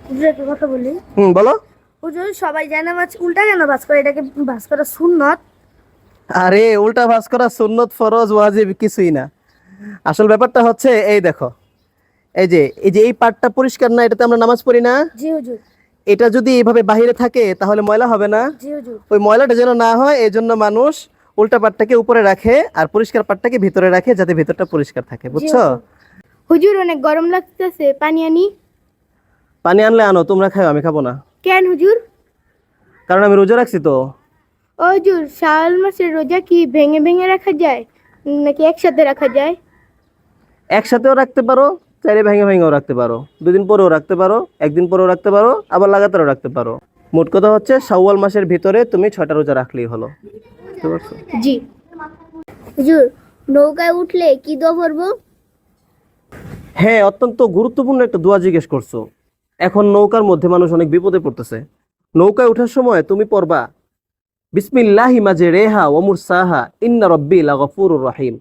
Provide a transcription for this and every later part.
হুজুর একটা কথা বলি। বলো। হুজুর সবাই যায় নামাজ উল্টা কেন ভাঁজ করে? এটাকে ভাঁজ করা সুন্নত। আরে উল্টা ভাঁজ করা সুন্নত ফরজ ওয়াজিব কিছুই না। আসল ব্যাপারটা হচ্ছে এই দেখো, এই যে এই পাটটা পরিষ্কার না, এটাতে আমরা নামাজ পড়ি না। জি হুজুর। এটা যদি এইভাবে বাহিরে থাকে তাহলে ময়লা হবে না। জি হুজুর। ওই ময়লাটা যেন না হয় এই জন্য মানুষ উল্টা পাটটাকে উপরে রাখে আর পরিষ্কার পাটটাকে ভিতরে রাখে, যাতে ভিতরটা পরিষ্কার থাকে, জি বুঝছো? হুজুর। হুজুর অনেক গরম লাগতেছে, পানি আনি। পানি আনলে আনো, তোমরা খাও, আমি খাবো না, কেন হুজুর? কারণ আমি রোজা রাখছি তো। ও হুজুর, শাওয়াল মাসের রোজা কি ভেঙে ভেঙে রাখা যায় নাকি একসাথে রাখা যায়? একসাথেও রাখতে পারো, চাইলে ভেঙে ভেঙেও রাখতে পারো, 2 দিন পরেও রাখতে পারো, একদিন পরেও রাখতে পারো, আবার লাগাতারও রাখতে পারো। মোট কথা হচ্ছে শাওয়াল মাসের ভিতরে তুমি 6টা রোজা রাখলেই হলো, বুঝতে পারছো? জি হুজুর। নৌকায় উঠলে কি দোয়া পড়বো? হ্যাঁ, অত্যন্ত গুরুত্বপূর্ণ একটা দোয়া জিজ্ঞেস করছো। এখন নৌকার মধ্যে মানুষ অনেক বিপদে পড়তেছে। নৌকায় ওঠার সময় তুমি পড়বা বিসমিল্লাহি মাজরেহা ওয়া মুরসাহা ইন্না রাব্বি লাগফুরুর রহিম।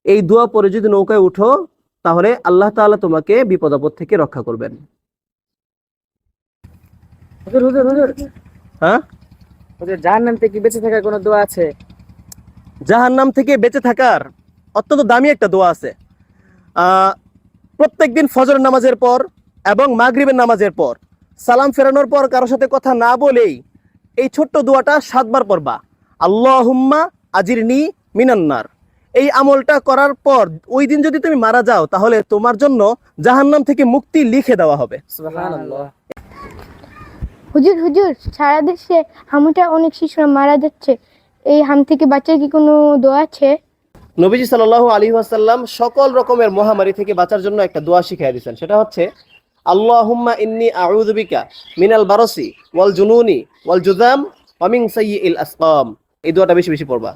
এই দোয়া পরে যদি নৌকায় উঠো তাহলে আল্লাহ তাআলা তোমাকে বিপদ আপদ থেকে রক্ষা করবেন। হুজুর হুজুর হুজুর হ্যাঁ, হুজুর, জাহান্নাম থেকে বেঁচে থাকার কোনো দোয়া আছে? জাহান্নাম থেকে বেঁচে থাকার অত্যন্ত দামি একটা দোয়া আছে। প্রত্যেকদিন ফজর নামাজের পর এবং মাগরিবের নামাজের পর সালাম ফেরানোর পর কারোর সাথে কথা না বলেই এই ছোট্ট দোয়াটা 7 বার পড়বা, আল্লাহুম্মা আজিরনি মিনান্নার। এই আমলটা করার পর ওই দিন যদি তুমি মারা যাও তাহলে তোমার জন্য জাহান্নাম থেকে মুক্তি লিখে দেওয়া হবে। সুবহানাল্লাহ। হুজুর হুজুর, সারা দেশে হামুটা অনেক শিশুরা মারা যাচ্ছে, এই হাম থেকে বাঁচার কি কোনো দোয়া আছে? নবীজি সাল্লাল্লাহু আলাইহি ওয়াসাল্লাম সকল রকমের মহামারী থেকে বাঁচার জন্য একটা দোয়া শিখিয়ে দিয়েছেন, সেটা হচ্ছে আল্লাহুম্মা ইন্নী আউযু বিকা মিনাল বারসি ওয়াল জুনুনি ওয়াল জুযাম ওয়া মিন সাইয়্যিল আসকাম। এই দোয়াটা বেশি বেশি পড়বা।